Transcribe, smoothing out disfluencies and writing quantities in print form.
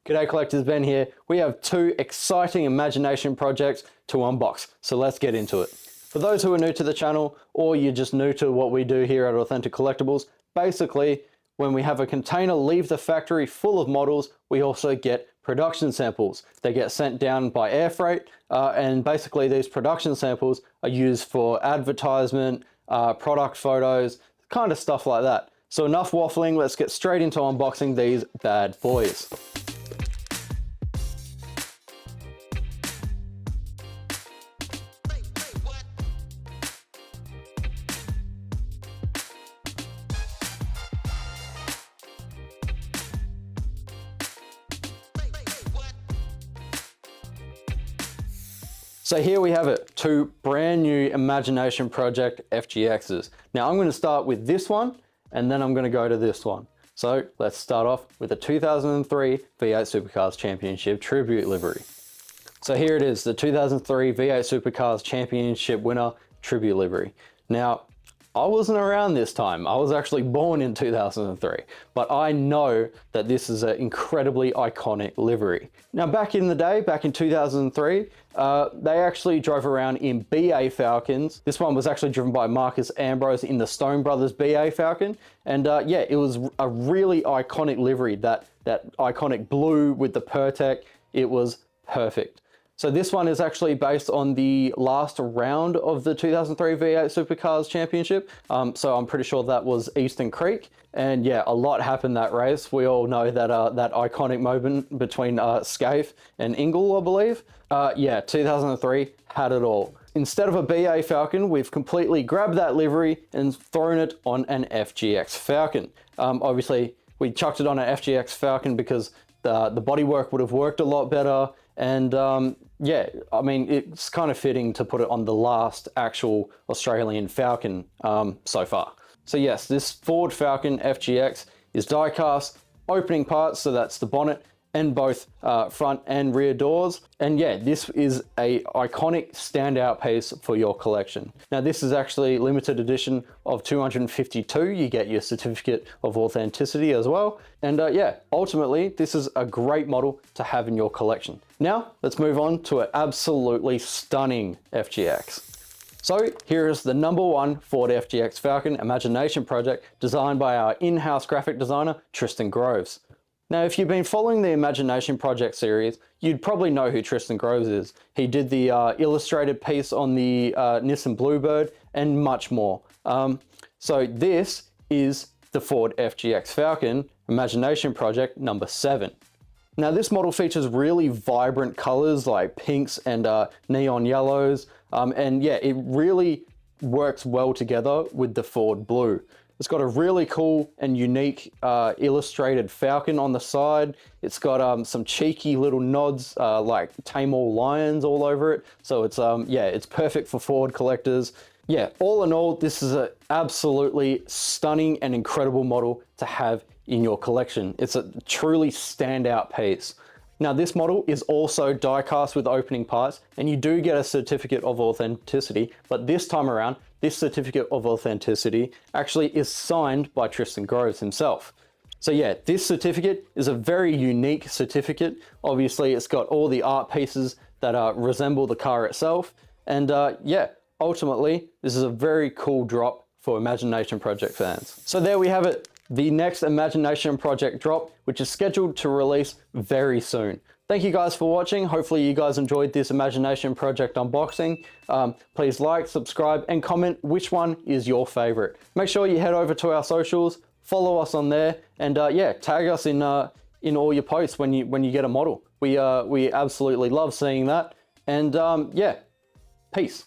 G'day collectors, Ben here. We have two exciting imagination projects to unbox, so let's get into it. For those who are new to the channel, or you're just new to what we do here at Authentic Collectables, basically when we have a container leave the factory full of models, we also get production samples. They get sent down by air freight, and basically these production samples are used for advertisement, product photos, kind of stuff like that. So enough waffling, let's get straight into unboxing these bad boys. So here we have it, two brand new Imagination Project FGXs. Now I'm going to start with this one, and then I'm going to go to this one. So let's start off with the 2003 V8 Supercars Championship Tribute Livery. So here it is, the 2003 V8 Supercars Championship winner Tribute Livery. Now, I wasn't around this time. I was actually born in 2003, but I know that this is an incredibly iconic livery. Now, back in the day, back in 2003, they actually drove around in BA Falcons. This one was actually driven by Marcos Ambrose in the Stone Brothers BA Falcon. And yeah, it was a really iconic livery, that iconic blue with the Pertec. It was perfect. So this one is actually based on the last round of the 2003 V8 Supercars Championship. So I'm pretty sure that was Eastern Creek. And yeah, a lot happened that race. We all know that that iconic moment between Scaife and Ingle, I believe. Yeah, 2003 had it all. Instead of a BA Falcon, we've completely grabbed that livery and thrown it on an FGX Falcon. Obviously, we chucked it on an FGX Falcon because the bodywork would have worked a lot better. And yeah, I mean, it's kind of fitting to put it on the last actual Australian Falcon so far. So yes, this Ford Falcon FGX is die-cast, opening parts, so that's the bonnet and both front and rear doors. And yeah, this is a iconic standout piece for your collection. Now this is actually limited edition of 252. You get your certificate of authenticity as well. And yeah, ultimately, this is a great model to have in your collection. Now, let's move on to an absolutely stunning FGX. So here is the #1 Ford FGX Falcon Imagination Project designed by our in-house graphic designer, Tristan Groves. Now, if you've been following the Imagination Project series, you'd probably know who Tristan Groves is. He did the illustrated piece on the Nissan Bluebird and much more. So this is the Ford FGX Falcon Imagination Project #7. Now this model features really vibrant colors like pinks and neon yellows. And yeah, it really works well together with the Ford Blue. It's got a really cool and unique illustrated Falcon on the side. It's got some cheeky little nods like Tamor lions all over it. So it's yeah, it's perfect for Ford collectors. Yeah, all in all, this is an absolutely stunning and incredible model to have in your collection. It's a truly standout piece. Now this model is also die-cast with opening parts, and you do get a certificate of authenticity, but this time around, this certificate of authenticity actually is signed by Tristan Groves himself. So yeah, this certificate is a very unique certificate. Obviously, it's got all the art pieces that resemble the car itself. And yeah, ultimately, this is a very cool drop for Imagination Project fans. So there we have it. The next Imagination Project drop, which is scheduled to release very soon. Thank you guys for watching. Hopefully you guys enjoyed this Imagination Project unboxing. Please like, subscribe, and comment which one is your favorite. Make sure you head over to our socials, follow us on there, and yeah, tag us in all your posts when you get a model. We absolutely love seeing that. And yeah, peace.